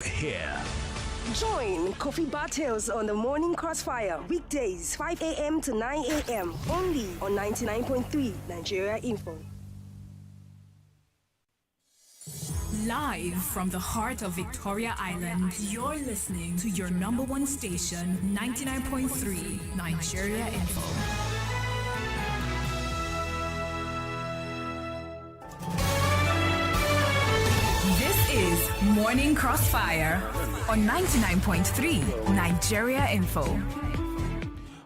Here. Join Kofi Bartels on the Morning Crossfire, weekdays 5 a.m. to 9 a.m. only on 99.3 Nigeria Info. Live from the heart of Victoria Island, you're listening to your number one station, 99.3 Nigeria Info. This is Morning Crossfire on 99.3 Nigeria Info.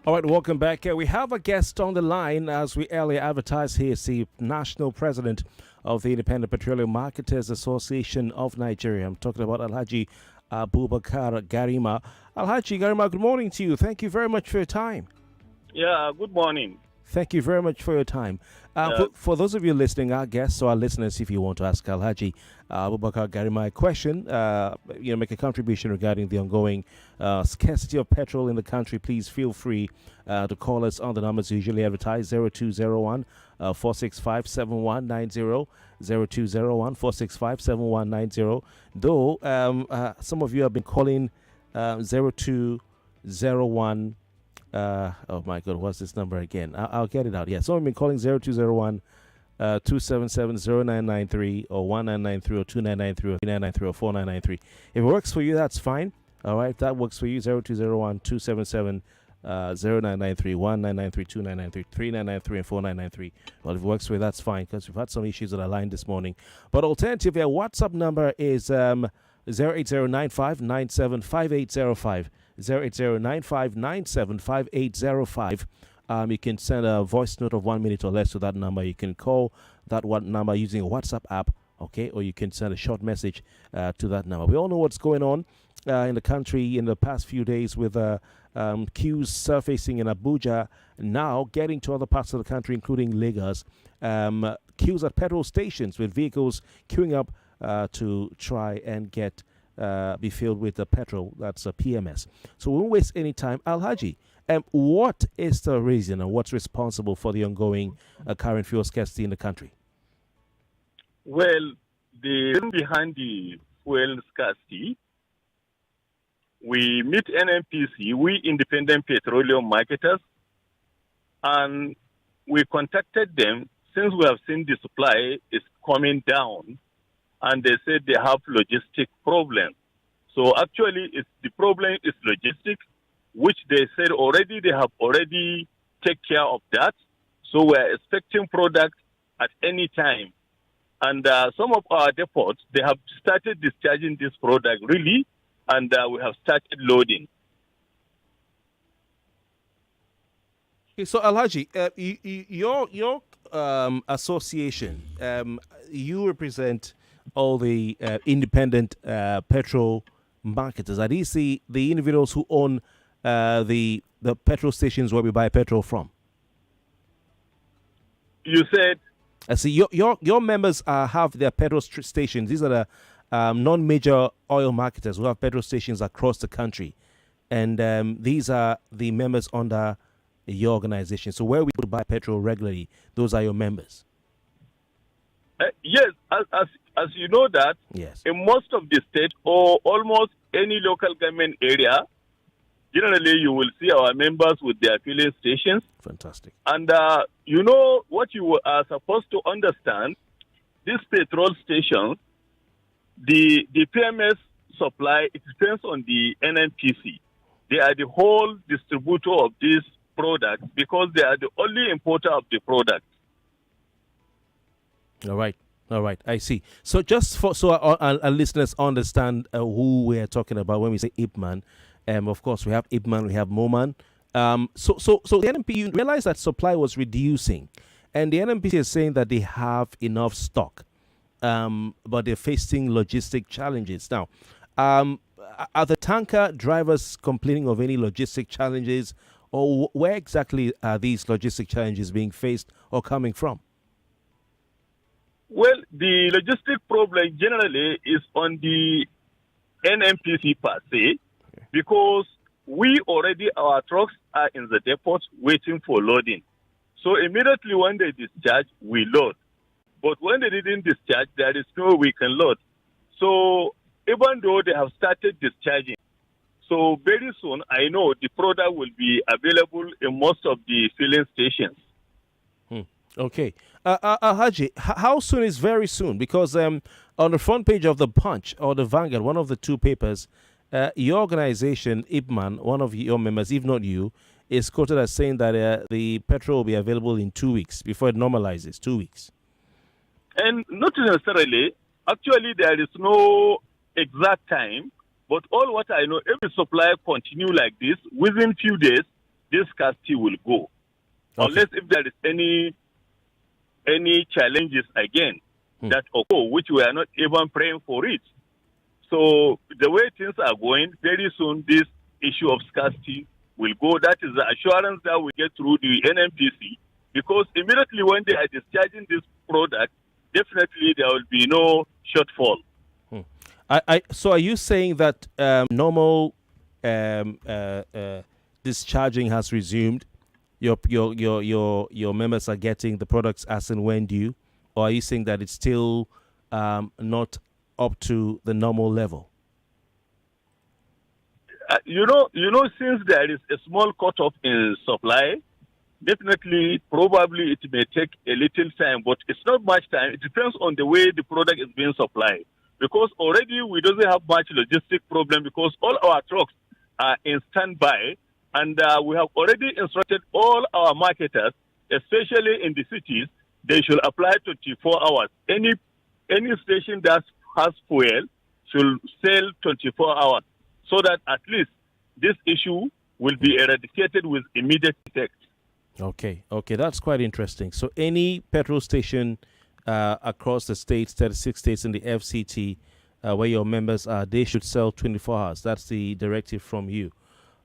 All right, welcome back. We have a guest on the line, as we earlier advertised. He is the national president of the Independent Petroleum Marketers Association of Nigeria. I'm talking about Alhaji Abubakar Garima. Alhaji Garima, good morning to you. Thank you very much for your time. Yeah, good morning. Thank you very much for your time. For those of you listening, our guests or our listeners, if you want to ask Alhaji Abubakar Garima a question, make a contribution regarding the ongoing scarcity of petrol in the country, please feel free to call us on the numbers usually advertised, 0201 465 7190, 0201 465 7190. Though some of you have been calling 0201. Oh my God, what's this number again? I'll get it out. Yeah, someone been calling 0201 277 0993 or 1993 or 2993 or 3993 or 4993. If it works for you, that's fine. All right, if that works for you, 0201 277 0993 1993 2993 3993 and 4993. Well, if it works for you, that's fine, because we've had some issues with our line this morning. But alternatively, our WhatsApp number is 08095975805. 08095975805. You can send a voice note of 1 minute or less to that number. You can call that one number using a WhatsApp app, okay, or you can send a short message to that number. We all know what's going on in the country in the past few days with queues surfacing in Abuja, now getting to other parts of the country, including Lagos. Queues at petrol stations with vehicles queuing up to try and be filled with the petrol. That's a PMS. So we won't waste any time. Alhaji, what is the reason and what's responsible for the ongoing current fuel scarcity in the country? Well, the reason behind the fuel scarcity, we meet NNPC, we independent petroleum marketers, and we contacted them since we have seen the supply is coming down, and they said they have logistic problems. So actually, the problem is logistic, which they said already they have already take care of that. So we're expecting product at any time. And some of our depots, they have started discharging this product really, and we have started loading. Okay, so Alhaji, your association, you represent all the independent petrol marketers. Are these the individuals who own the petrol stations where we buy petrol from? You said? I see your members have their petrol stations. These are the non-major oil marketers who have petrol stations across the country, and these are the members under your organization. So where we buy petrol regularly, those are your members. Yes, as you know that, yes, in most of the state or almost any local government area, generally you will see our members with their filling stations. Fantastic. And you know what you are supposed to understand, this petrol station, the PMS supply, it depends on the NNPC. They are the whole distributor of these products because they are the only importer of the product. All right. I see. So just so our listeners understand who we are talking about when we say IPMAN, of course we have IPMAN, we have MOMAN. So the NNP, you realize that supply was reducing, and the NNPC is saying that they have enough stock, but they're facing logistic challenges. Now, are the tanker drivers complaining of any logistic challenges, or where exactly are these logistic challenges being faced or coming from? Well, the logistic problem generally is on the NNPC per se, because our trucks are in the depot waiting for loading. So immediately when they discharge, we load. But when they didn't discharge, there is no way we can load. So even though they have started discharging. So very soon, I know the product will be available in most of the filling stations. Okay. Alhaji, how soon is very soon? Because on the front page of the Punch or the Vanguard, one of the two papers, your organization, IPMAN, one of your members, if not you, is quoted as saying that the petrol will be available in 2 weeks before it normalizes. 2 weeks. And not necessarily. Actually, there is no exact time. But all what I know, if the supply continue like this, within few days, this scarcity will go. Okay. Unless if there is any challenges again that occur, which we are not even praying for it. So the way things are going, very soon this issue of scarcity will go. That is the assurance that we get through the NMPC, because immediately when they are discharging this product, definitely there will be no shortfall. So are you saying that normal discharging has resumed? Your members are getting the products as and when due, or are you saying that it's still not up to the normal level? Since there is a small cutoff in supply, definitely, probably it may take a little time, but it's not much time. It depends on the way the product is being supplied. Because already we don't have much logistic problem because all our trucks are in standby, and we have already instructed all our marketers, especially in the cities, they should apply 24 hours. Any station that has fuel should sell 24 hours so that at least this issue will be eradicated with immediate effect. Okay, that's quite interesting. So any petrol station across the states, 36 states in the FCT, where your members are, they should sell 24 hours. That's the directive from you.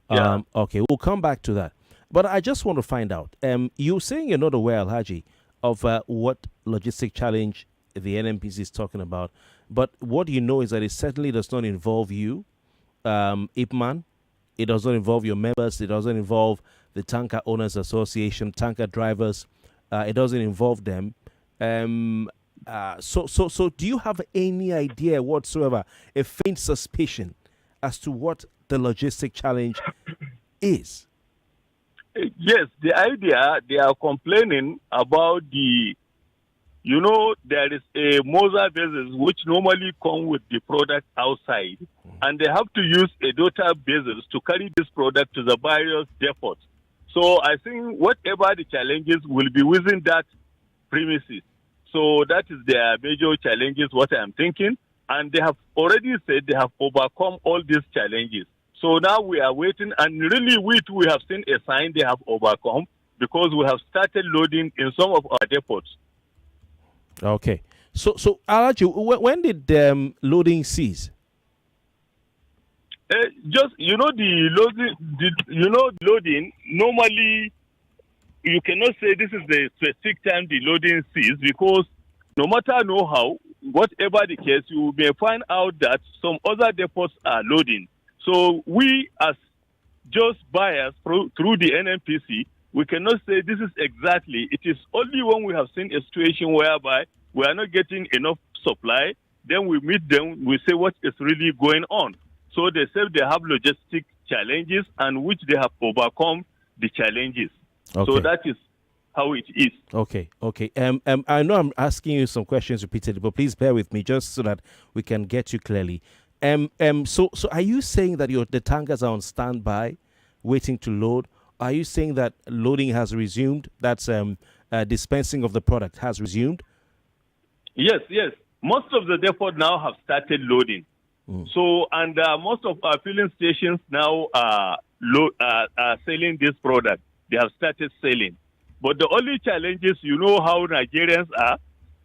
Yeah. Okay, we'll come back to that. But I just want to find out, you're saying you're not aware, Alhaji, of what logistic challenge the NMPC is talking about. But what you know is that it certainly does not involve you, IPMAN. It does not involve your members. It doesn't involve the Tanker Owners Association, tanker drivers. It doesn't involve them. So do you have any idea whatsoever, a faint suspicion as to what the logistic challenge is? Yes, the idea, they are complaining about there is a Mosa vessels which normally come with the product outside, and they have to use a daughter vessels to carry this product to the various depots. So I think whatever the challenges will be within that premises. So that is their major challenges, what I'm thinking. And they have already said they have overcome all these challenges. So now we are waiting, and really we have seen a sign they have overcome because we have started loading in some of our depots. Okay. So Alhaji, when did loading cease? Loading, normally you cannot say this is the specific time the loading ceases, because no matter how, whatever the case, you may find out that some other depots are loading. So we, as just buyers through the NMPC, we cannot say this is exactly. It is only when we have seen a situation whereby we are not getting enough supply, then we meet them, we say what is really going on. So they say they have logistic challenges and which they have overcome the challenges. Okay. So that is how it is. Okay. I know I'm asking you some questions repeatedly, but please bear with me just so that we can get you clearly. So are you saying that the tankers are on standby, waiting to load? Are you saying that loading has resumed? That's dispensing of the product has resumed? Yes. Most of the depot now have started loading. So, and most of our filling stations now are selling this product. They have started selling. But the only challenge is, how Nigerians are.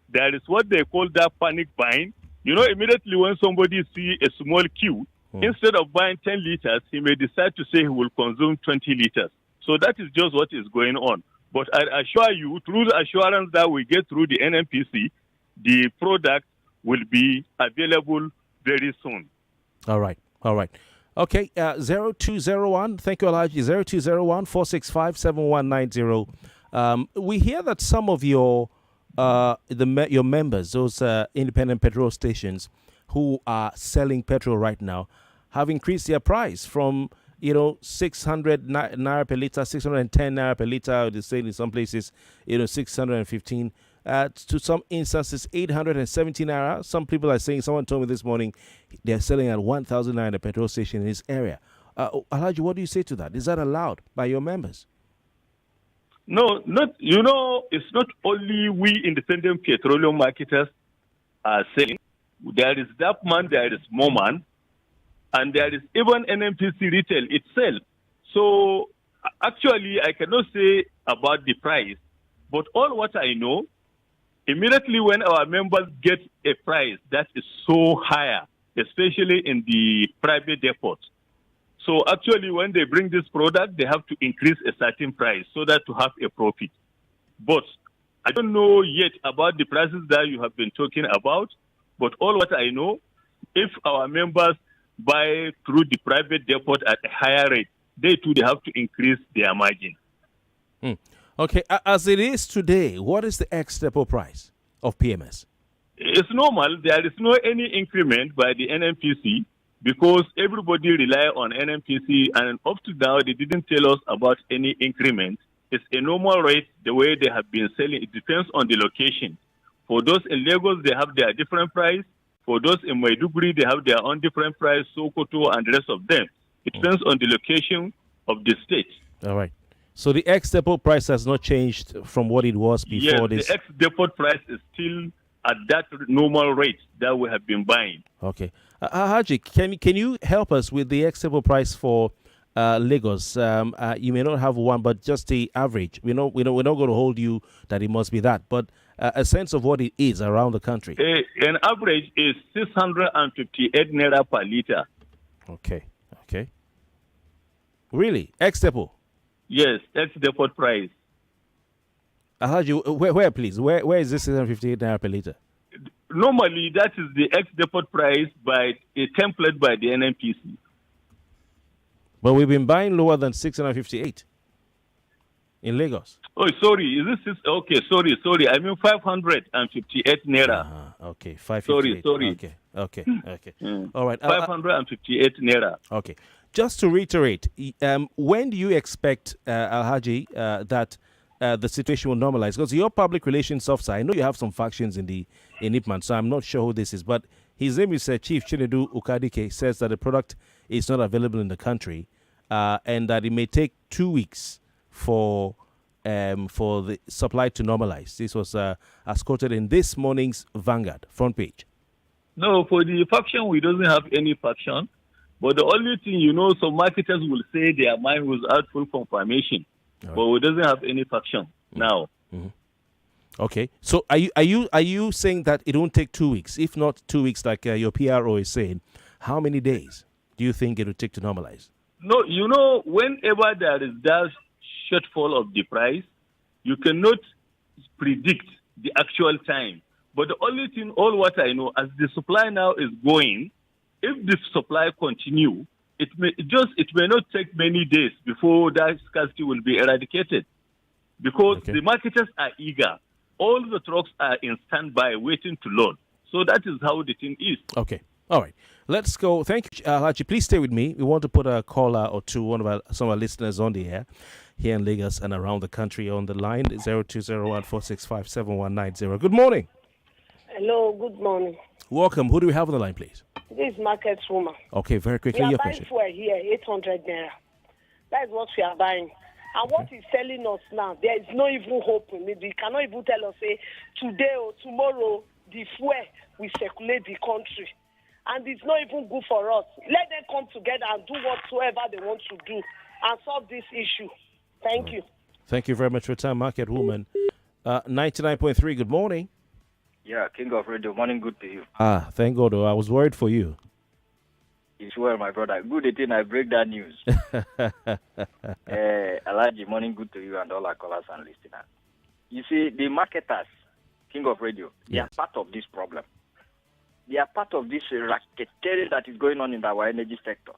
There is what they call that panic buying. Immediately when somebody sees a small queue, instead of buying 10 liters, he may decide to say he will consume 20 liters. So that is just what is going on. But I assure you, through the assurance that we get through the NMPC, the product will be available very soon. All right. Okay, 0201, thank you, Alhaji, 0201-465-7190. We hear that some of your members, those independent petrol stations, who are selling petrol right now have increased their price from 600 naira per liter, 610 naira per liter. They say in some places 615. To some instances, 870 naira. Some people are saying, someone told me this morning, they're selling at 1,000 naira at a petrol station in this area. Alhaji, what do you say to that? Is that allowed by your members? No, it's not only we independent petroleum marketers are selling. There is IPMAN, there is MOMAN, and there is even NMPC retail itself. So actually, I cannot say about the price, but all what I know, immediately when our members get a price that is so higher, especially in the private depots. So actually, when they bring this product, they have to increase a certain price so that to have a profit. But I don't know yet about the prices that you have been talking about. But all what I know, if our members buy through the private depot at a higher rate, they have to increase their margin. Okay, as it is today, what is the ex-depot price of PMS? It's normal. There is no any increment by the NMPC because everybody rely on NMPC, and up to now they didn't tell us about any increment. It's a normal rate the way they have been selling. It depends on the location. For those in Lagos, they have their different price. For those in Maiduguri, they have their own different price, Sokoto, and the rest of them. It depends on the location of the state. All right. So the ex-depot price has not changed from what it was before this? Yes, the ex-depot price is still at that normal rate that we have been buying. Okay. Haji, can you help us with the ex-depot price for Lagos? You may not have one, but just the average. We're not going to hold you that it must be that, but a sense of what it is around the country. An average is 658 naira per liter. Okay. Really? Ex-depot? Yes, ex-depot price. Alhaji, where please? Where is this 658 naira per liter? Normally, that is the ex-depot price by a template by the NMPC. But we've been buying lower than 658 in Lagos. Oh, sorry. Is this okay? Sorry. I mean 558 naira. Okay, 558. Sorry. Okay. All right. 558 naira. Okay. Just to reiterate, when do you expect, Alhaji, that the situation will normalize? Because your public relations officer, I know you have some factions in IPMAN, so I'm not sure who this is, but his name is Chief Chinedu Ukadike, says that the product is not available in the country and that it may take 2 weeks for the supply to normalize. This was as quoted in this morning's Vanguard front page. No, for the faction, we doesn't have any faction. But the only thing, some marketers will say their mind was out full confirmation. Right. But we doesn't have any faction now. Mm-hmm. Okay. So are you saying that it won't take 2 weeks? If not 2 weeks, like your PRO is saying, how many days do you think it will take to normalize? No, whenever there is that shortfall of the price, you cannot predict the actual time. But the only thing, all what I know, as the supply now is going, if the supply continue, it may not take many days before that scarcity will be eradicated. Because the marketers are eager. All the trucks are in standby waiting to load. So that is how the thing is. Okay. All right. Let's go. Thank you, Alhaji. Please stay with me. We want to put a caller or two, some of our listeners on the air here in Lagos and around the country on the line, 020146579190. Good morning. Hello, good morning. Welcome. Who do we have on the line, please? This is Market Woman. Okay, very quickly, your question. We are buying fuel here, 800 naira. That is what we are buying. And what he's telling us now, there is no even hope in it. He cannot even tell us, say, today or tomorrow, the fuel will circulate the country. And it's not even good for us. Let them come together and do whatsoever they want to do and solve this issue. Thank you. Thank you very much for your time, Market Woman. 99.3, good morning. Yeah, King of Radio, morning good to you. Thank God. I was worried for you. It's well, my brother. Good thing I break that news. Alhaji, morning good to you and all our callers and listeners. You see, the marketers, King of Radio, they are part of this problem. They are part of this racketeering that is going on in our energy sector.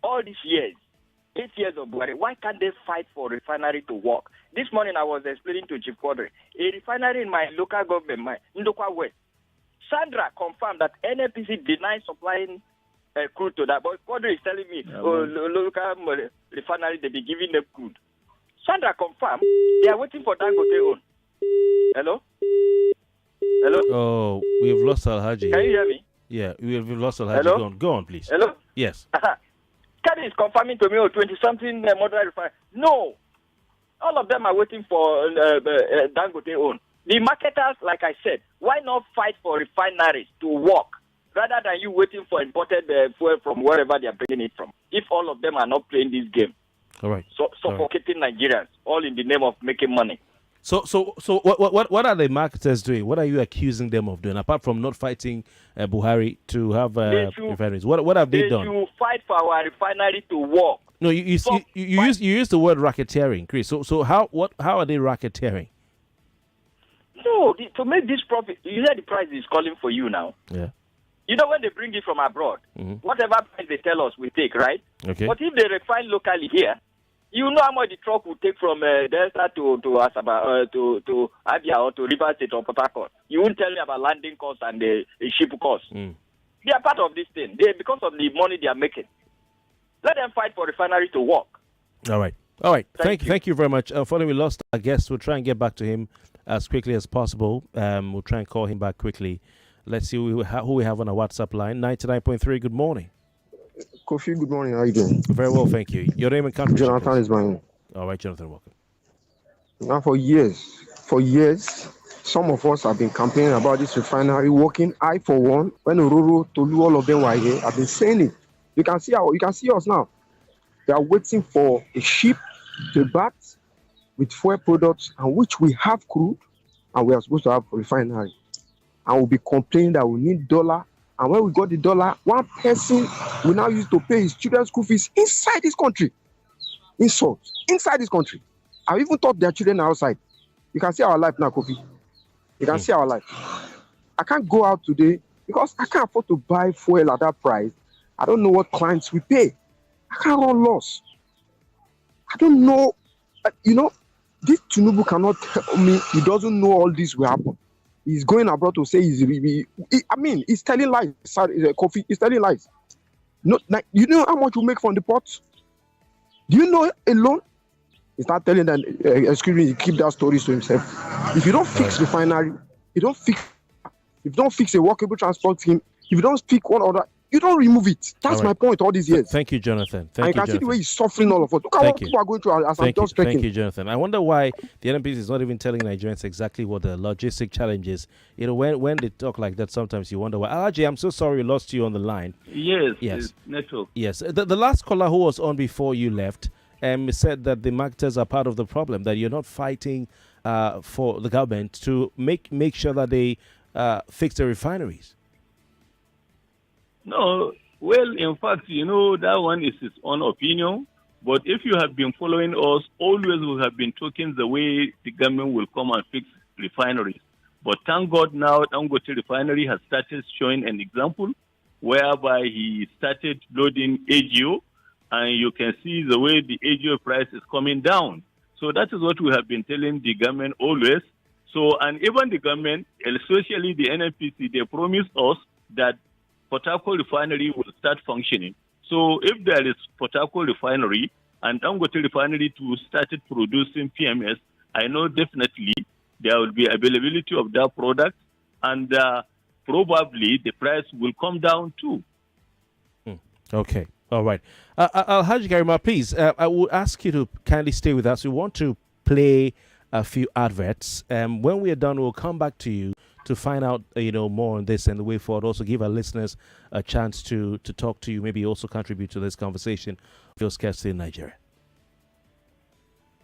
All these years, 8 years of Buhari, why can't they fight for refinery to work? This morning I was explaining to Chief Quadri, a refinery in my local government, Ndokwa West, Sandra confirmed that NNPC denied supplying crude to that. But Quadri is telling me, local refinery, they be giving them crude. Sandra confirmed they are waiting for Dangote own. Hello? Hello? Oh, we have lost Alhaji. Can you hear me? Yeah, we've lost Alhaji. Hello? Go on, please. Hello? Yes. Kadi is confirming to me, 20-something modern refinery. No. All of them are waiting for Dangote own. The marketers, like I said, why not fight for refineries to work rather than you waiting for imported fuel from wherever they are bringing it from? If all of them are not playing this game, all right, suffocating Nigerians, all in the name of making money. So what are the marketers doing? What are you accusing them of doing apart from not fighting Buhari to have refineries? What have they done? They should fight for our refinery to work. No, you use the word racketeering, Chris. So how are they racketeering? No, to make this profit, you know the price is calling for you now. Yeah. You know when they bring it from abroad, whatever price they tell us, we take, right? Okay. But if they refine locally here, you know how much the truck will take from Delta to Asaba, to Abia or to River State or Port Harcourt. You won't tell me about landing costs and the ship costs. They are part of this thing. Because of the money they are making. Let them fight for refinery to work. All right. Thank you very much. Unfortunately, we lost our guest. We'll try and get back to him as quickly as possible. We'll try and call him back quickly. Let's see who we have on our WhatsApp line. 99.3, good morning. Kofi, good morning. How are you doing? Very well, thank you. Your name and country? Jonathan is my name. All right, Jonathan, welcome. Now, for years, some of us have been complaining about this refinery working. I, for one, when Ororo, Tolu, all of them were here, I've been saying it. You can see us now. They are waiting for a ship to bat with fuel products, and which we have crude, and we are supposed to have a refinery. And we'll be complaining that we need dollar. And when we got the dollar, one person will now use to pay his children's school fees inside this country. Inside this country. I even thought their children are outside. You can see our life now, Kofi. You can see our life. I can't go out today because I can't afford to buy fuel at that price. I don't know what clients we pay. I can't run loss. I don't know. This Tinubu cannot tell me he doesn't know all this will happen. He's going abroad to say he's telling lies. Kofi, he's telling lies. No, you know how much we make from the port? Do you know alone? He's not telling them, excuse me, he keep that stories to himself. If you don't fix refinery, if you don't fix a workable transport scheme, if you don't speak one other, you don't remove it. That's my point all these years. Thank you, Jonathan. You can see the way he's suffering all of us. Look at what people are going through as I'm just checking. Thank you, Jonathan. I wonder why the NNPC is not even telling Nigerians exactly what the logistic challenge is. You know, when they talk like that, sometimes you wonder why. Alhaji, I'm so sorry we lost you on the line. Yes. Network. Yes. The last caller who was on before you left said that the marketers are part of the problem, that you're not fighting for the government to make sure that they fix the refineries. No, well, in fact, that one is his own opinion. But if you have been following us, always we have been talking the way the government will come and fix refineries. But thank God now, Dangote Refinery has started showing an example whereby he started loading AGO, and you can see the way the AGO price is coming down. So that is what we have been telling the government always. So, and even the government, especially the NNPC, they promised us that Port Harcourt Refinery will start functioning. So if there is Port Harcourt Refinery and Dangote Refinery to start producing PMS, I know definitely there will be availability of that product, and probably the price will come down too. Okay. All right. Alhaji Garima, please, I will ask you to kindly stay with us. We want to play a few adverts. When we are done, we'll come back to you to find out, more on this and the way forward. Also give our listeners a chance to talk to you, maybe also contribute to this conversation of your scarcity in Nigeria.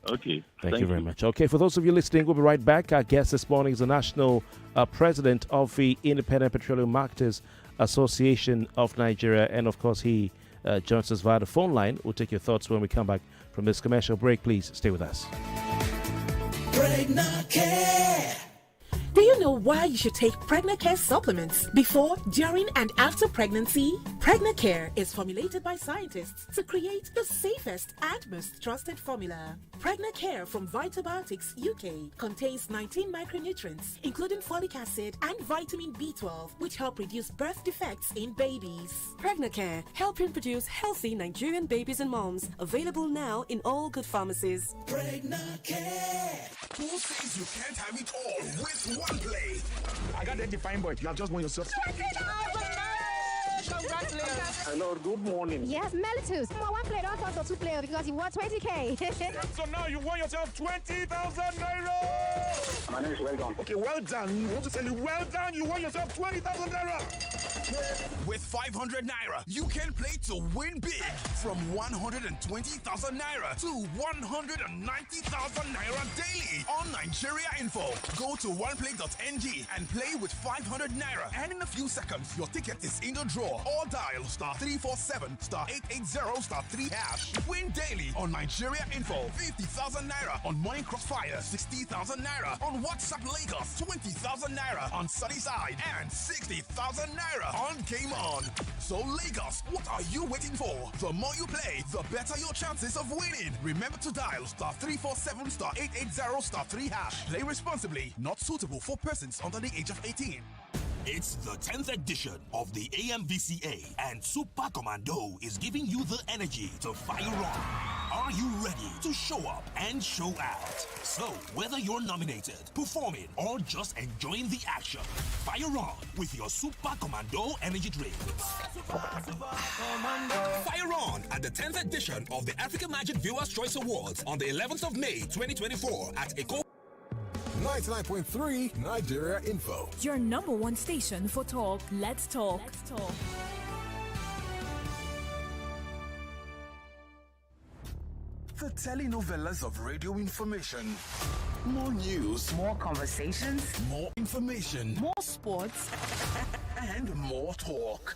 Okay. Thank you very much. Okay, for those of you listening, we'll be right back. Our guest this morning is the national president of the Independent Petroleum Marketers Association of Nigeria. And of course, he joins us via the phone line. We'll take your thoughts when we come back from this commercial break. Please stay with us. Pregnant Care. Do you know why you should take Pregnant Care supplements before, during, and after pregnancy? PregnaCare is formulated by scientists to create the safest and most trusted formula. PregnaCare from Vitabiotics UK contains 19 micronutrients, including folic acid and vitamin B12, which help reduce birth defects in babies. PregnaCare, helping produce healthy Nigerian babies and moms. Available now in all good pharmacies. PregnaCare. Who says you can't have it all with one play? I got that defined, but you have just won yourself. Congratulations. Hello, good morning. Yes, Melitus. One player, don't talk to 2 players because you won 20K. So now you won yourself 20,000 naira. My name is Well Done. Okay, well done. You want to tell you well done, you won yourself 20,000 naira. With 500 naira, you can play to win big. From 120,000 naira to 190,000 naira daily on Nigeria Info. Go to oneplay.ng and play with 500 naira. And in a few seconds, your ticket is in the draw. Or dial *347 *880 *3 hash. Win daily on Nigeria Info. 50,000 naira on Morning Crossfire. 60,000 naira on WhatsApp Lagos. 20,000 naira on Sunnyside. And 60,000 naira on Game On. So Lagos, what are you waiting for? The more you play, the better your chances of winning. Remember to dial *347 *880 *3 hash. Play responsibly. Not suitable for persons under the age of 18. It's the 10th edition of the AMVCA, and Super Commando is giving you the energy to fire on. Are you ready to show up and show out? So, whether you're nominated, performing, or just enjoying the action, fire on with your Super Commando energy drink. Fire on at the 10th edition of the African Magic Viewers' Choice Awards on the 11th of May 2024 at Eco 99.3 Nigeria Info. Your number one station for talk. Let's talk. The telenovelas of radio information. More news. More conversations. More information. More sports. And more talk.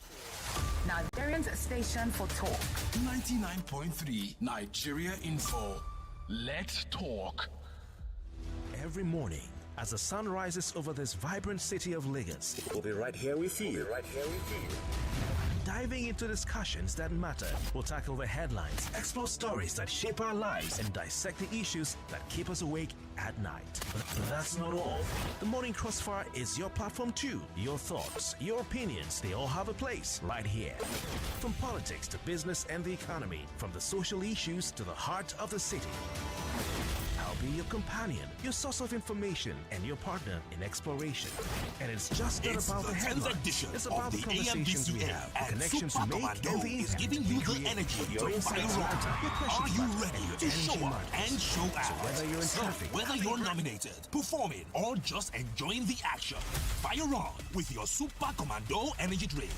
Nigerian's station for talk. 99.3 Nigeria Info. Let's talk. Every morning, as the sun rises over this vibrant city of Lagos, We'll be right here with you. diving into discussions that matter. We'll tackle the headlines, explore stories that shape our lives, and dissect the issues that keep us awake at night. But that's not all. The Morning Crossfire is your platform too. Your thoughts, your opinions, they all have a place right here. From politics to business and the economy, from the social issues to the heart of the city. I'll be your companion, your source of information, and your partner in exploration. And it's just not about the headlines. It's about the conversations we have, the connections we make, and the is giving you the energy your to fire insights matter. Your on. questions Are you matter. ready Your to energy show up matters. and show out? So whether you're in traffic, whether you're nominated, performing, or just enjoying the action, fire on with your Super Commando energy drink.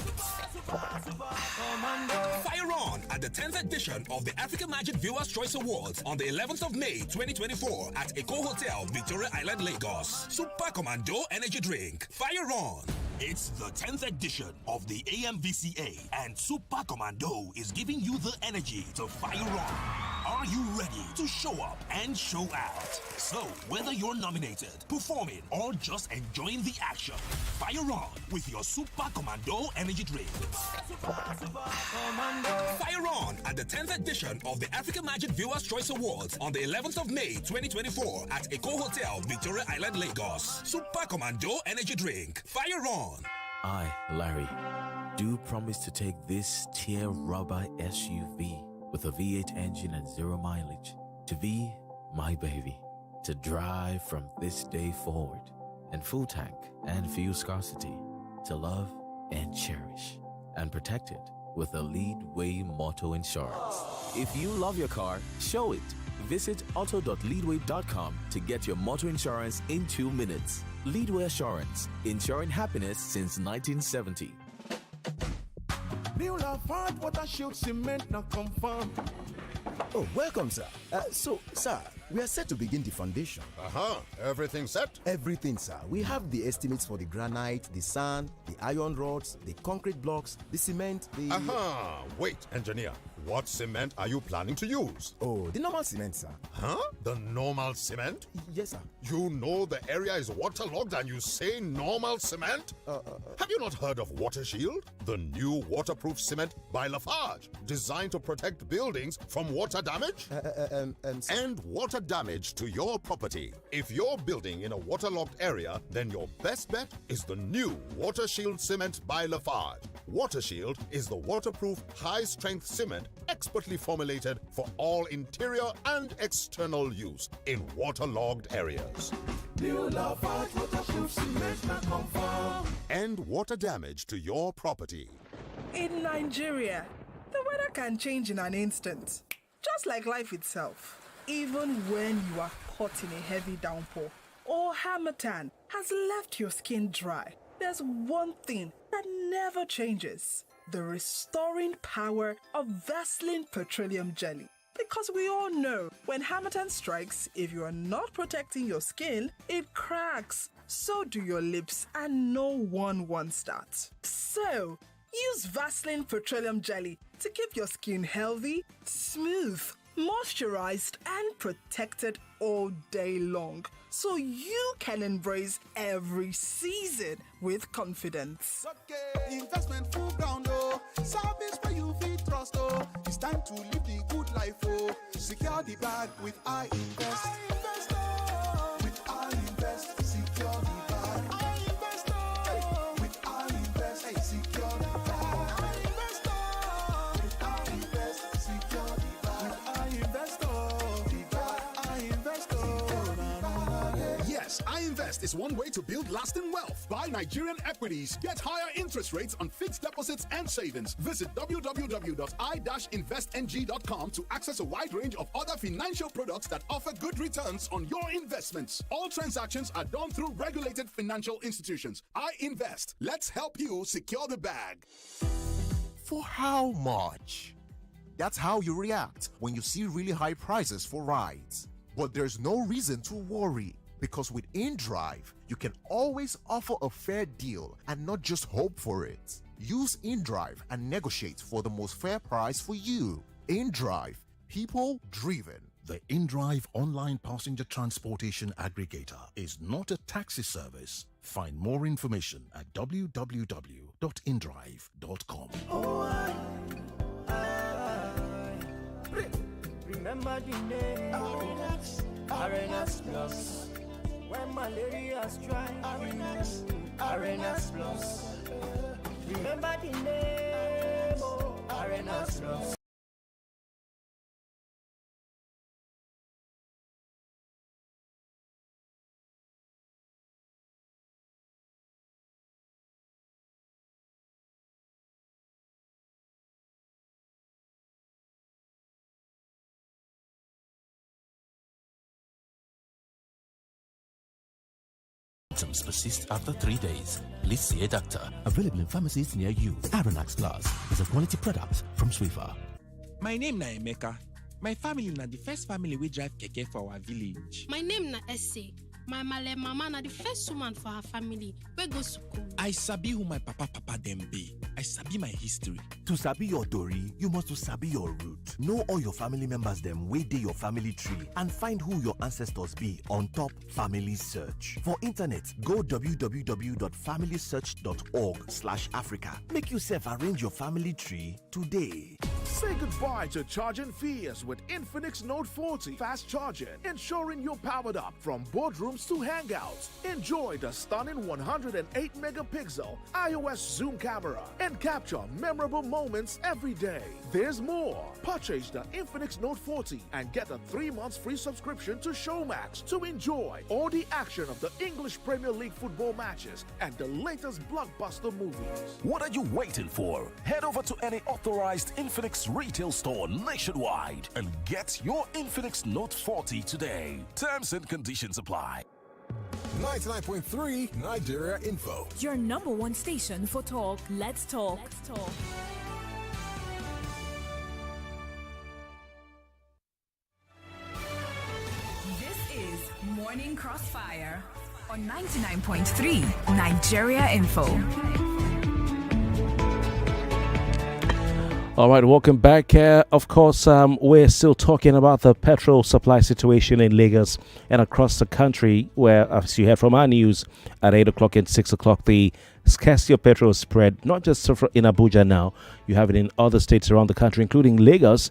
Fire on at the 10th edition of the African Magic Viewers' Choice Awards on the 11th of May 2024 at Eco Hotel, Victoria Island, Lagos. Super Commando energy drink. Fire on. It's the 10th edition of the AMVCA, and Super Commando is giving you the energy to fire on. Are you ready to show up and show out? So, whether you're nominated, performing, or just enjoying the action, fire on with your Super Commando energy drink. Fire on at the 10th edition of the African Magic Viewers' Choice Awards on the 11th of May 2024 at Eco Hotel, Victoria Island, Lagos. Super Commando energy drink. Fire on. I, Larry, do promise to take this tier rubber SUV with a V8 engine and 0 mileage to be my baby, to drive from this day forward, and full tank and fuel scarcity, to love and cherish and protect it with a Leadway Motor Insurance. If you love your car, show it. Visit auto.leadway.com to get your motor insurance in 2 minutes. Leadway Assurance, ensuring happiness since 1970. New Lafarge Water Shield Cement now confirm. Oh, welcome, sir. Sir, We are set to begin the foundation. Everything set? Everything, sir. We have the estimates for the granite, the sand, the iron rods, the concrete blocks, the cement, the... Wait, engineer. What cement are you planning to use? Oh, the normal cement, sir. The normal cement? Yes, sir. You know the area is waterlogged and you say normal cement? Have you not heard of Water Shield? The new waterproof cement by Lafarge, designed to protect buildings from water damage and water damage to your property. If you're building in a waterlogged area, then your best bet is the new Water Shield cement by Lafarge. Water Shield is the waterproof, high-strength cement expertly formulated for all interior and external use in waterlogged areas. New Lafarge waterproof cement na confirm. And water damage to your property. In Nigeria, the weather can change in an instant, just like life itself. Even when you are caught in a heavy downpour or harmattan has left your skin dry, there's one thing that never changes: the restoring power of Vaseline Petroleum Jelly. Because we all know when harmattan strikes, if you are not protecting your skin, it cracks. So do your lips, and no one wants that. So, use Vaseline Petroleum Jelly to keep your skin healthy, smooth, moisturized, and protected all day long, so you can embrace every season with confidence. Okay, investment full ground, service where you feel trust, it's time to live the good life, secure the bag with I Invest. With I Invest, secure the bag. I Invest. With I Invest, secure the bag. I Invest. With I Invest, secure the bag. I Invest. Yes, iInvest is one way to build lasting wealth. Buy Nigerian equities, get higher interest rates on fixed deposits and savings. Visit www.i-investng.com to access a wide range of other financial products that offer good returns on your investments. All transactions are done through regulated financial institutions. iInvest. Let's help you secure the bag. For how much? That's how you react when you see really high prices for rides. But there's no reason to worry, because with InDrive, you can always offer a fair deal and not just hope for it. Use InDrive and negotiate for the most fair price for you. InDrive, people driven. The InDrive online passenger transportation aggregator is not a taxi service. Find more information at www.indrive.com. Remember the name Arenas Plus. When malaria strikes, Arenas Plus. Remember the name Arenas Plus. Symptoms persist after 3 days. Please see a doctor. Available in pharmacies near you. Aronax Plus is a quality product from Swiffer. My name na Emeka. My family na the first family we drive keke for our village. My name na Essie. My male mama na the first woman for her family we go school. I sabi who my papa dem be. I sabi my history. To sabi your story, you must to sabi your root. Know all your family members them wey dey your family tree and find who your ancestors be on top Family Search. For internet, go www.familysearch.org/Africa. Make yourself arrange your family tree today. Say goodbye to charging fears with Infinix Note 40 fast charging, ensuring you're powered up from boardrooms to hangouts. Enjoy the stunning 108 megapixel iOS zoom camera and capture memorable moments every day. There's more. Purchase the Infinix Note 40 and get a 3 months free subscription to Showmax to enjoy all the action of the English Premier League football matches and the latest blockbuster movies. What are you waiting for? Head over to any authorized Infinix retail store nationwide and get your Infinix Note 40 today. Terms and conditions apply. 99.3 Nigeria Info. Your number one station for talk. Let's talk. Let's talk. Morning Crossfire on 99.3 Nigeria Info. All right, welcome back. Of course, we're still talking about the petrol supply situation in Lagos and across the country, where, as you heard from our news at 8 o'clock and 6 o'clock, the scarcity of petrol spread, not just in Abuja now, you have it in other states around the country, including Lagos.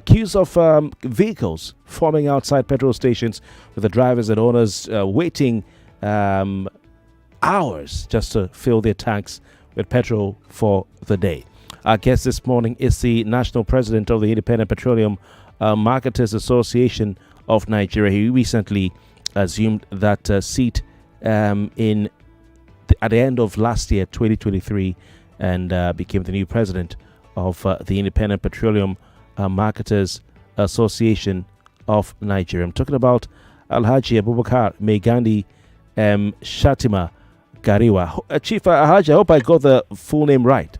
Queues of vehicles forming outside petrol stations with the drivers and owners waiting hours just to fill their tanks with petrol for the day. Our guest this morning is the national president of the Independent Petroleum Marketers Association of Nigeria. He recently assumed that seat at the end of last year, 2023, and became the new president of the Independent Petroleum Marketers Association of Nigeria. I'm talking about Alhaji Abubakar Migandi Shatima Garima. Chief Alhaji, I hope I got the full name right.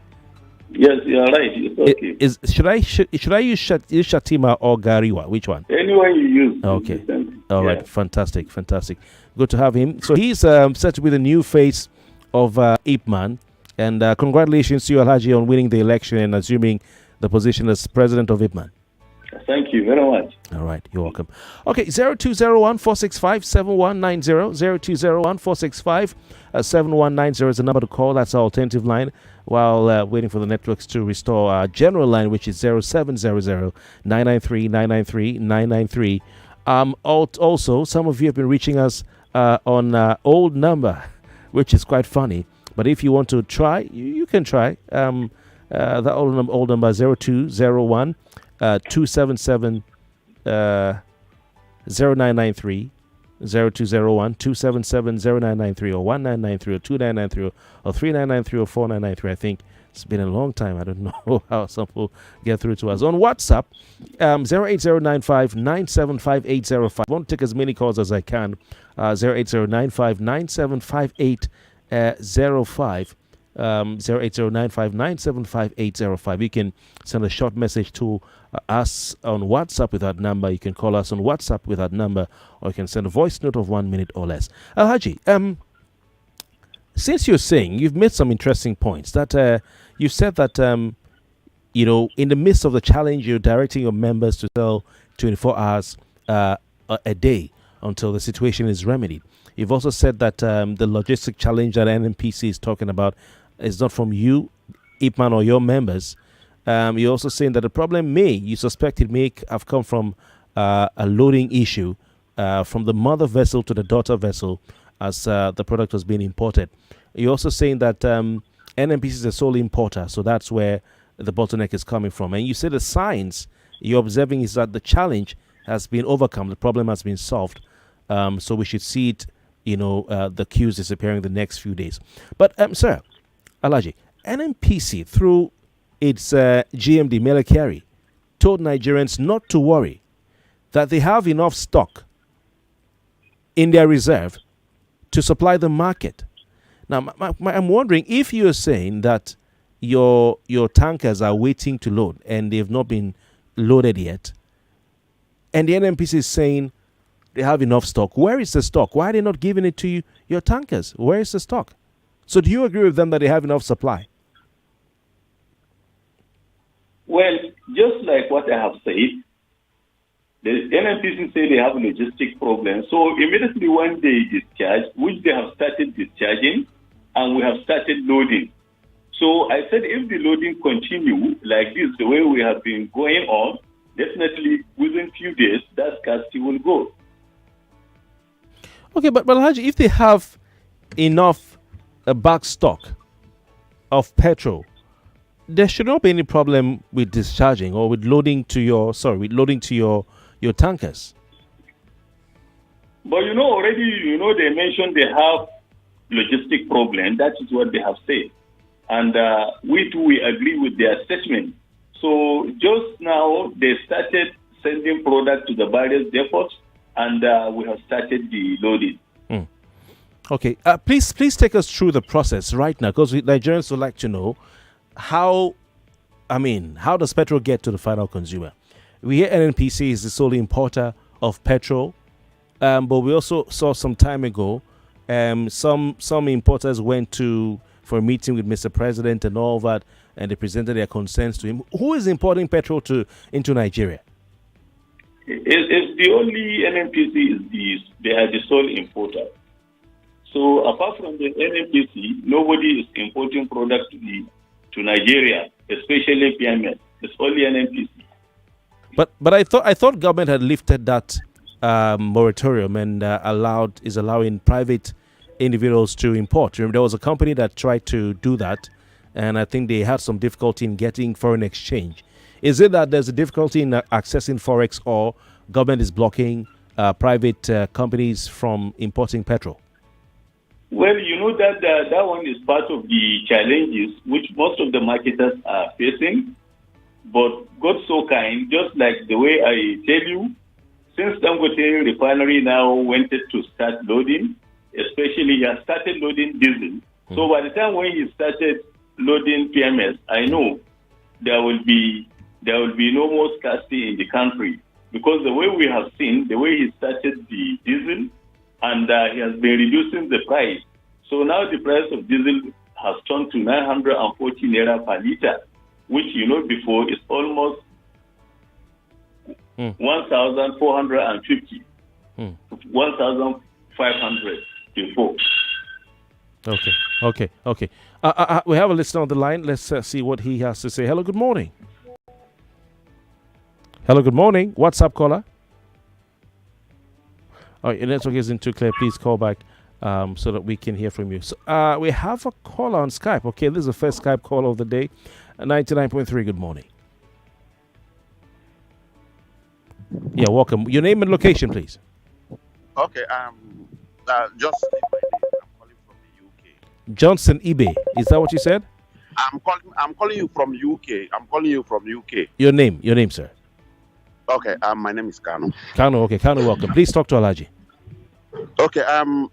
Yes, you are right. It's okay. Should I use Shatima or Gariwa? Which one? Anyone you use. Okay. All right. Fantastic. Good to have him. So he's set to be the new face of IPMAN. And congratulations to you, Alhaji, on winning the election and assuming the position as president of IPMAN. Thank you very much. All right, you're welcome. Okay, 0201-465-7190, 0201-465-7190 is the number to call. That's our alternative line while waiting for the networks to restore our general line, which is 0700-993-993-993. Also, some of you have been reaching us on old number, which is quite funny. But if you want to try, you can try. That old number 0201 277 0993, 0201 277 0993, or 1993, or 2993, or 3993, or 4993. I think it's been a long time. I don't know how some people get through to us. On WhatsApp, 08095 I want to take as many calls as I can. 08095 08095975805. You can send a short message to us on WhatsApp with that number. You can call us on WhatsApp with that number, or you can send a voice note of 1 minute or less. Alhaji, since you're saying, you've made some interesting points that you said that in the midst of the challenge, you're directing your members to sell 24 hours a day until the situation is remedied. You've also said that the logistic challenge that NNPC is talking about is not from you, IPMAN, or your members. You're also saying that the problem you suspect it may have come from a loading issue from the mother vessel to the daughter vessel as the product was being imported. You're also saying that NNPC is a sole importer, so that's where the bottleneck is coming from. And you say the signs you're observing is that the challenge has been overcome, the problem has been solved. So we should see it, the queues disappearing the next few days. But, sir, Alhaji, NNPC, through its GMD, Melekari, told Nigerians not to worry, that they have enough stock in their reserve to supply the market. Now, I'm wondering if you're saying that your tankers are waiting to load and they've not been loaded yet, and the NNPC is saying they have enough stock. Where is the stock? Why are they not giving it to you, your tankers? Where is the stock? So do you agree with them that they have enough supply? Well, just like what I have said, the NNPC say they have logistic problems. So immediately when they discharge, which they have started discharging, and we have started loading. So I said if the loading continue like this, the way we have been going on, definitely within few days, that scarcity will go. Okay, but Alhaji, if they have enough back stock of petrol, there should not be any problem with discharging or with loading to your tankers. But already, they mentioned they have logistic problem. That is what they have said. And we agree with their statement. So just now, they started sending product to the various depots, and we have started the loading. Okay, please take us through the process right now, because Nigerians would like to know how does petrol get to the final consumer? We hear NNPC is the sole importer of petrol, but we also saw some time ago, some importers went for a meeting with Mr. President and all that, and they presented their concerns to him. Who is importing petrol into Nigeria? It's the only NNPC they are the sole importer. So apart from the NNPC, nobody is importing product to Nigeria, especially PMS. It's only NNPC. But I thought government had lifted that moratorium and is allowing private individuals to import. Remember, there was a company that tried to do that, and I think they had some difficulty in getting foreign exchange. Is it that there's a difficulty in accessing forex, or government is blocking private companies from importing petrol? Well, you know that one is part of the challenges which most of the marketers are facing. But God so kind, just like the way I tell you, since Dangote refinery now wanted to start loading, especially he has started loading diesel. So by the time when he started loading PMS, I know there will be no more scarcity in the country, because the way we have seen, the way he started the diesel, and he has been reducing the price. So now the price of diesel has turned to 940 naira per liter, which before is almost 1,450, 1,500 before. Okay. We have a listener on the line. Let's see what he has to say. Hello, good morning. What's up, caller? All right, your network isn't too clear. Please call back so that we can hear from you. So we have a caller on Skype. Okay, this is the first Skype call of the day. 99.3, good morning. Yeah, welcome. Your name and location, please. Okay, just I'm calling from the UK. Johnson eBay. Is that what you said? I'm calling you from UK. Your name, sir. Okay, my name is Kano. Okay, Kano, welcome. Please talk to Alhaji. Okay,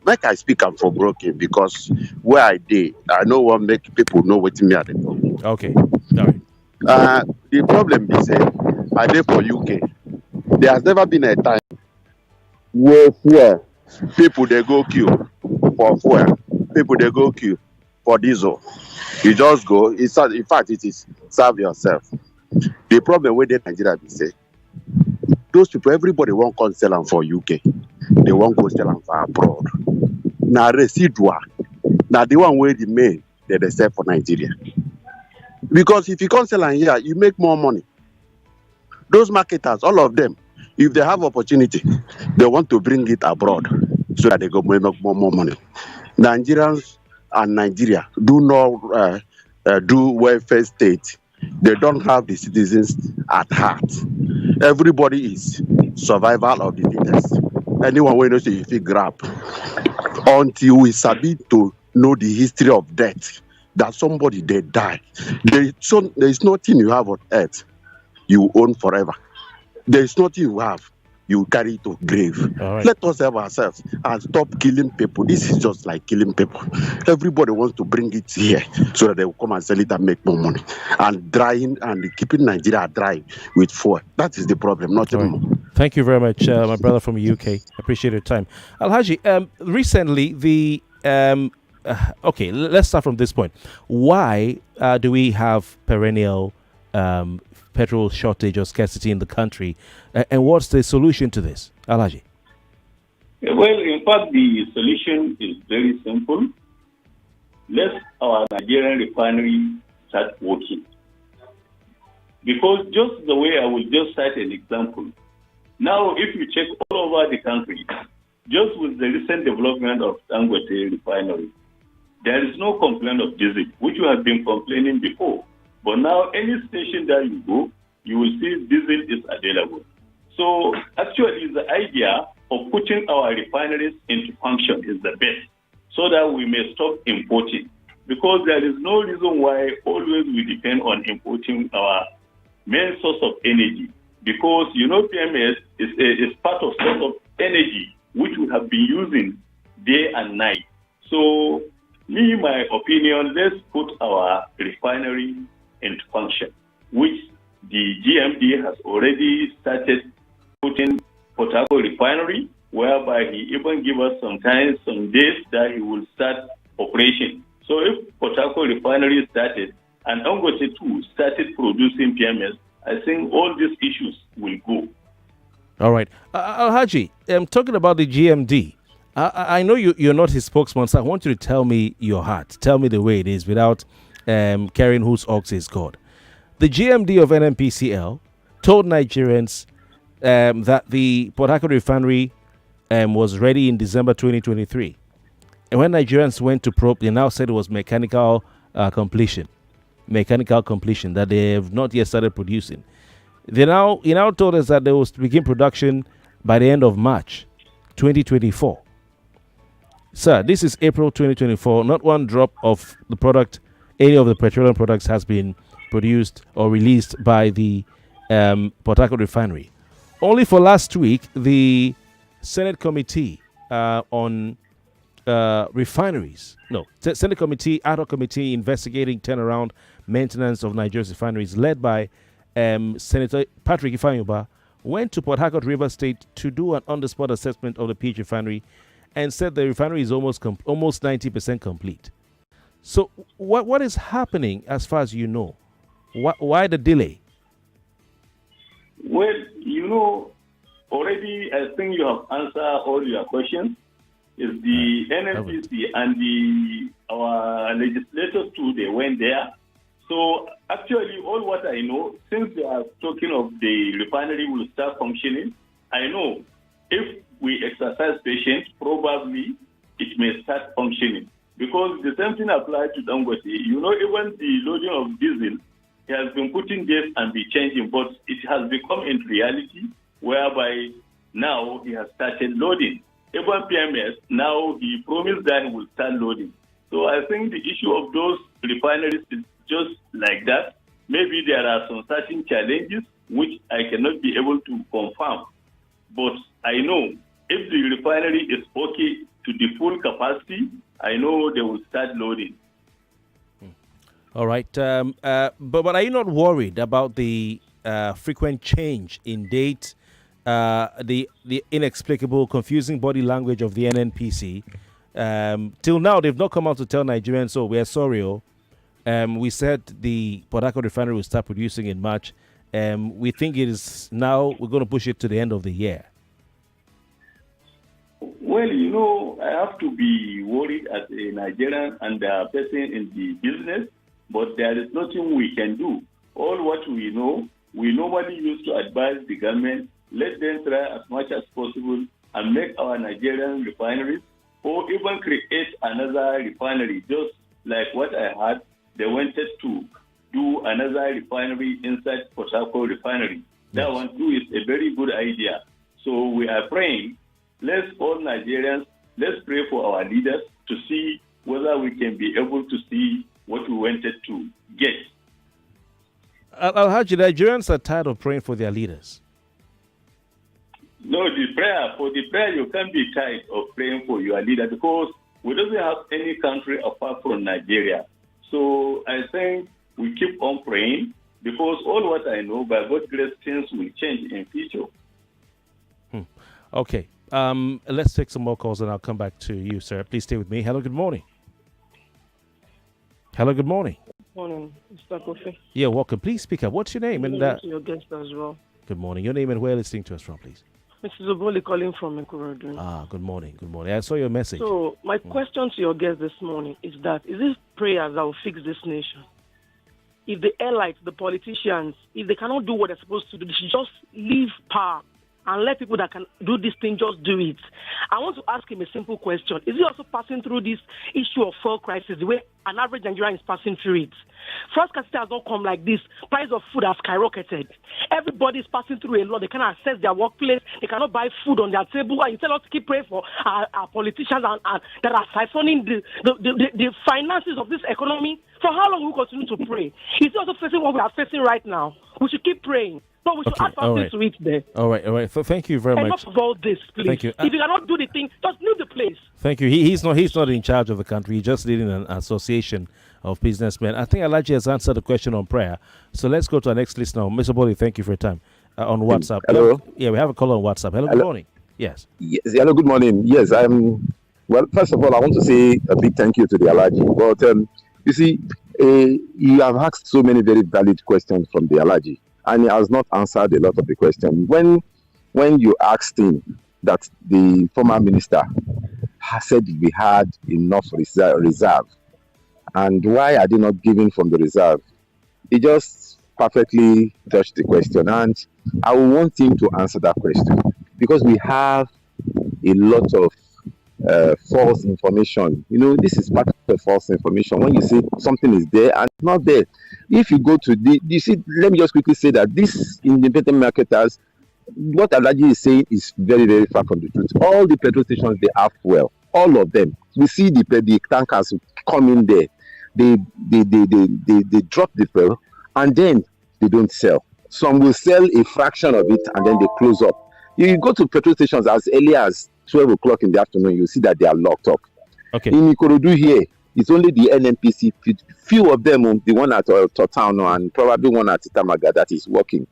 make I speak am for broken, because where I did, I know what make people know what me at the problem. Okay, all right. The problem is I did for UK. There has never been a time where people they go queue for fuel. People they go queue for diesel. You just go. In fact, it is serve yourself. The problem with the Nigeria be say, those people, everybody won't come sell them for UK. They won't go sell them for abroad. Now residual. Now the one where the main they sell for Nigeria. Because if you can't sell them here, you make more money. Those marketers, all of them, if they have opportunity, they want to bring it abroad so that they go make more money. Nigerians and Nigeria do not do welfare state. They don't have the citizens at heart. Everybody is survival of the fittest. Anyone who knows if you grab until we submit to know the history of death, that somebody they die. There is nothing you have on earth you own forever. There is nothing you have you carry to grave. Right. Let us help ourselves and stop killing people. This is just like killing people. Everybody wants to bring it here so that they will come and sell it and make more money. And drying and keeping Nigeria dry with fuel. That is the problem, nothing more. Thank you very much, my brother from the UK. Appreciate your time. Alhaji, recently okay, let's start from this point. Why do we have perennial petrol shortage or scarcity in the country, and what's the solution to this, Alhaji? Well, in fact, the solution is very simple. Let our Nigerian refinery start working. Because just the way I will just cite an example. Now, if you check all over the country, just with the recent development of Dangote refinery, there is no complaint of diesel, which you have been complaining before. But now, any station that you go, you will see diesel is available. So, actually, the idea of putting our refineries into function is the best, so that we may stop importing. Because there is no reason why always we depend on importing our main source of energy. Because, PMS is part of source of energy, which we have been using day and night. So, my opinion, let's put our refinery into function, which the GMD has already started putting Port Harcourt refinery, whereby he even give us some time, some days that he will start operation. So if Port Harcourt refinery started and Dangote too started producing PMS, I think all these issues will go. All right. Alhaji, I'm talking about the GMD. I know you're not his spokesman, so I want you to tell me your heart. Tell me the way it is without carrying whose ox is God. The GMD of NNPCL told Nigerians that the Port Harcourt refinery was ready in December 2023. And when Nigerians went to probe, they now said it was mechanical completion, that they have not yet started producing. He now told us that they will begin production by the end of March 2024. Sir, this is April 2024. Not one drop of the product, any of the petroleum products, has been produced or released by the Port Harcourt refinery. Only for last week, the Senate Committee on Refineries, Senate Committee, ad hoc committee investigating turnaround maintenance of Nigeria's refineries, led by Senator Patrick Ifeanyuba, went to Port Harcourt River State to do an on-the-spot assessment of the PH refinery and said the refinery is almost 90% complete. So what is happening as far as you know? Why the delay? Well, already I think you have answered all your questions. Is the NNPC and our legislators too, they went there. So actually, all what I know, since they are talking of the refinery will start functioning, I know if we exercise patience, probably it may start functioning. Because the same thing applies to Dangote. Even the loading of diesel, he has been putting this and be changing, but it has become in reality whereby now he has started loading. Even PMS, now he promised that he will start loading. So I think the issue of those refineries is just like that. Maybe there are some certain challenges which I cannot be able to confirm. But I know if the refinery is okay to the full capacity, I know they will start loading. All right. But are you not worried about the frequent change in date, the inexplicable, confusing body language of the NNPC? Till now, they've not come out to tell Nigerians, oh, we're sorry, we said the Port Harcourt refinery will start producing in March. We think it is now, we're going to push it to the end of the year. Well, I have to be worried as a Nigerian and a person in the business, but there is nothing we can do. All what we know, we normally used to advise the government, let them try as much as possible and make our Nigerian refineries, or even create another refinery, just like what I had. They wanted to do another refinery inside Port Harcourt refinery. That one too is a very good idea. So we are praying. Let's all Nigerians, let's pray for our leaders to see whether we can be able to see what we wanted to get. Alhaji, Nigerians are tired of praying for their leaders. No, for the prayer, you can't be tired of praying for your leader because we don't have any country apart from Nigeria. So I think we keep on praying because all what I know, by God's grace, things will change in future. Okay. Let's take some more calls and I'll come back to you, sir. Please stay with me. Hello, good morning. Hello, good morning. Morning, Mr. Kofi. Yeah, welcome. Please speak up. What's your name? Good morning to your guest as well. Good morning. Your name and where are you listening to us from, please? Mrs. Oboli calling from Ikorodu. Good morning. Good morning. I saw your message. So, my question to your guest this morning is that, is this prayers that will fix this nation? If the elites, the politicians, if they cannot do what they're supposed to do, they should just leave power and let people that can do this thing just do it. I want to ask him a simple question. Is he also passing through this issue of fuel crisis the way an average Nigerian is passing through it? Scarcity has not come like this. Price of food has skyrocketed. Everybody is passing through a lot. They cannot access their workplace. They cannot buy food on their table. And you tell us to keep praying for our politicians and that are siphoning the finances of this economy. For how long will we continue to pray? Is he also facing what we are facing right now? We should keep praying. But we should add something to it there. All right. So thank you very much. Enough of all this, please. Thank you. If you cannot do the thing, just leave the place. Thank you. He's not in charge of the country. He's just leading an association of businessmen. I think Alhaji has answered the question on prayer. So let's go to our next listener. Mr. Boli, thank you for your time. On WhatsApp. Hello. Yeah, we have a call on WhatsApp. Hello, good morning. Yes. Yes. Hello, good morning. Yes, well, first of all, I want to say a big thank you to the Alhaji. But you see, you have asked so many very valid questions from the Alhaji, and he has not answered a lot of the questions. When you asked him that the former minister has said we had enough reserve, and why are they not giving from the reserve? He just perfectly touched the question, and I want him to answer that question because we have a lot of false information. This is part of false information. When you say something is there and it's not there, if you go to you see, let me just quickly say that these independent marketers, what Alhaji is saying is very, very far from the truth. All the petrol stations, they have fuel. All of them. We see the tankers come in there. They drop the fuel and then they don't sell. Some will sell a fraction of it and then they close up. You go to petrol stations as early as 12 o'clock in the afternoon, you see that they are locked up. Okay. In Ikorodu here, it's only the NNPC, few of them, the one at Totano and probably one at Itamaga that is working.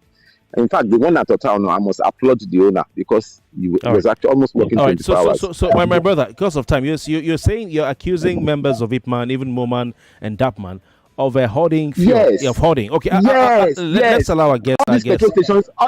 In fact, the one at Totano, I must applaud the owner because he was actually almost working 24 hours. So my brother, because of time, you're saying you're accusing members of IPMAN, even Moman and Dapman, of hoarding fuel. Yes. Of hoarding. Okay. Yes. Let's allow our guests. All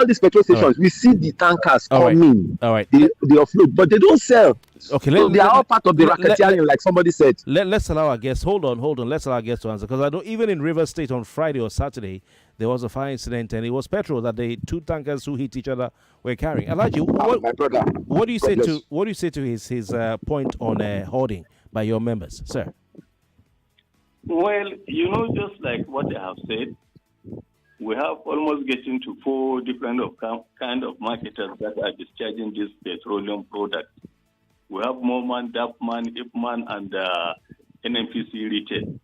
these petrol stations, we see the tankers coming. All right. They offload, but they don't sell. Okay. So they are all part of the racketeering, like somebody said. Let's allow our guests. Hold on. Let's allow our guests to answer, because I know even in River State on Friday or Saturday there was a fire incident, and it was petrol that the two tankers who hit each other were carrying. Alhaji, my brother, what do you say to his point on hoarding by your members, sir? Well, just like what I have said, we have almost getting to 4 different kind of marketers that are discharging this petroleum product. We have Moman, Dapman, IPMAN, and NNPC retail.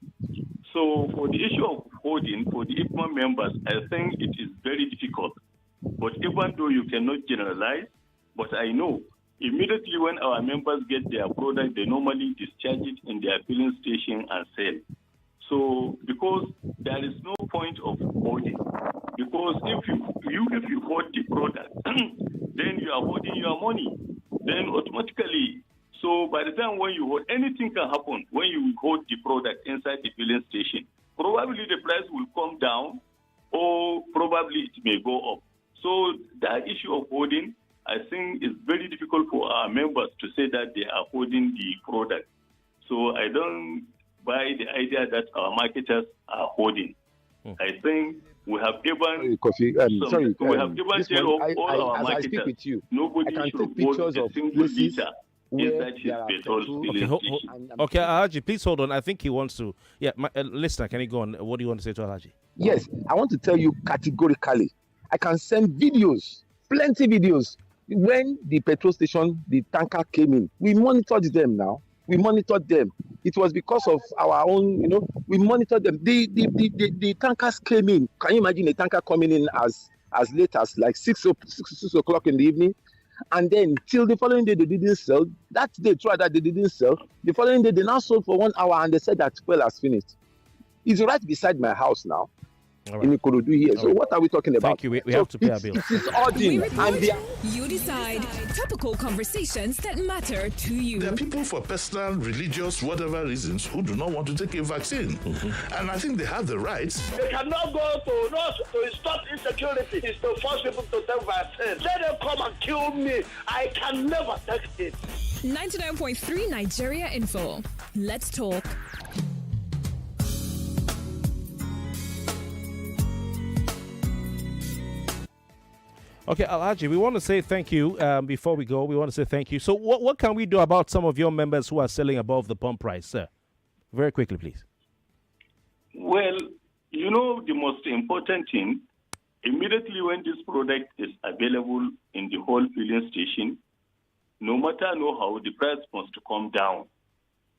So for the issue of hoarding, for the IPMAN members, I think it is very difficult. But even though you cannot generalize, but I know immediately when our members get their product, they normally discharge it in their filling station and sell. So, because there is no point of hoarding, because if you hoard the product, then you are hoarding your money. Then automatically, so by the time when you hoard, anything can happen when you hoard the product inside the filling station. Probably the price will come down, or probably it may go up. So that issue of hoarding, I think, is very difficult for our members to say that they are hoarding the product. So I don't buy the idea that our marketers are hoarding. I think we have given Kofi, we have given all our as marketers. I speak with you, nobody I can should take hold pictures a of single places liter inside his petrol filling station. Okay, Alhaji, please hold on. I think he wants to. Yeah, listener, can you go on? What do you want to say to Alhaji? Yes, I want to tell you categorically. I can send videos, plenty videos. When the petrol station, the tanker came in, we monitored them now. We monitored them. It was because of our own, we monitored them. The tankers came in. Can you imagine a tanker coming in as late as like 6 o'clock in the evening? And then till the following day, they didn't sell. That day, throughout that, they didn't sell. The following day, they now sold for 1 hour and they said that fuel has finished. It's right beside my house now. Right. In Ikorodu here. So what are we talking about? Thank you. We have to pay our bill. It is ordinary. You decide. Topical conversations that matter to you. There are people for personal, religious, whatever reasons who do not want to take a vaccine. And I think they have the rights. They cannot go to stop insecurity. It's to force people to take vaccine. Let them come and kill me. I can never take it. 99.3 Nigeria Info. Let's talk. Okay, Alhaji, we want to say thank you. Before we go, we want to say thank you. So what can we do about some of your members who are selling above the pump price, sir? Very quickly, please. Well, the most important thing, immediately when this product is available in the whole filling station, no matter how, the price must come down.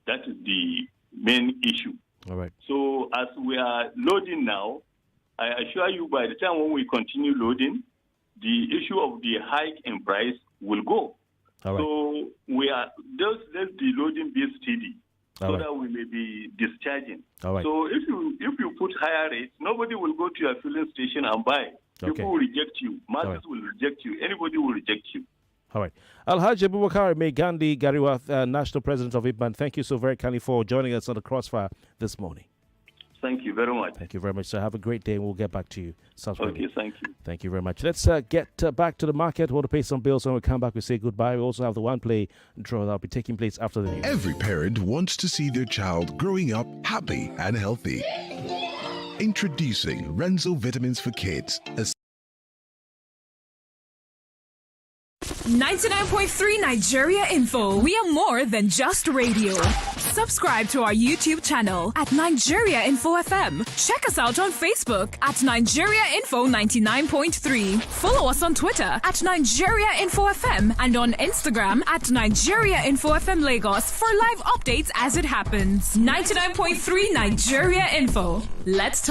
That is the main issue. All right. So as we are loading now, I assure you by the time when we continue loading, the issue of the hike in price will go. All right. So we are just let the loading be steady, All so right. that we may be discharging. All right. So if you put higher rates, nobody will go to your filling station and buy. People Okay. will reject you. Masses All right. will reject you. Anybody will reject you. All right. Alhaji Abubakar Migandi, Garima, National President of IPMAN, thank you so very kindly for joining us on the Crossfire this morning. Thank you very much. Thank you very much, sir. Have a great day, and we'll get back to you. Okay, thank you. Thank you very much. Let's get back to the market. We want to pay some bills. When we come back, we say goodbye. We also have the one play draw that will be taking place after the news. Every parent wants to see their child growing up happy and healthy. Introducing Renzo Vitamins for Kids. 99.3 Nigeria Info. We are more than just radio. Subscribe to our YouTube channel at Nigeria Info FM. Check us out on Facebook at Nigeria Info 99.3. Follow us on Twitter at Nigeria Info FM and on Instagram at Nigeria Info FM Lagos for live updates as it happens. 99.3 Nigeria Info. Let's talk.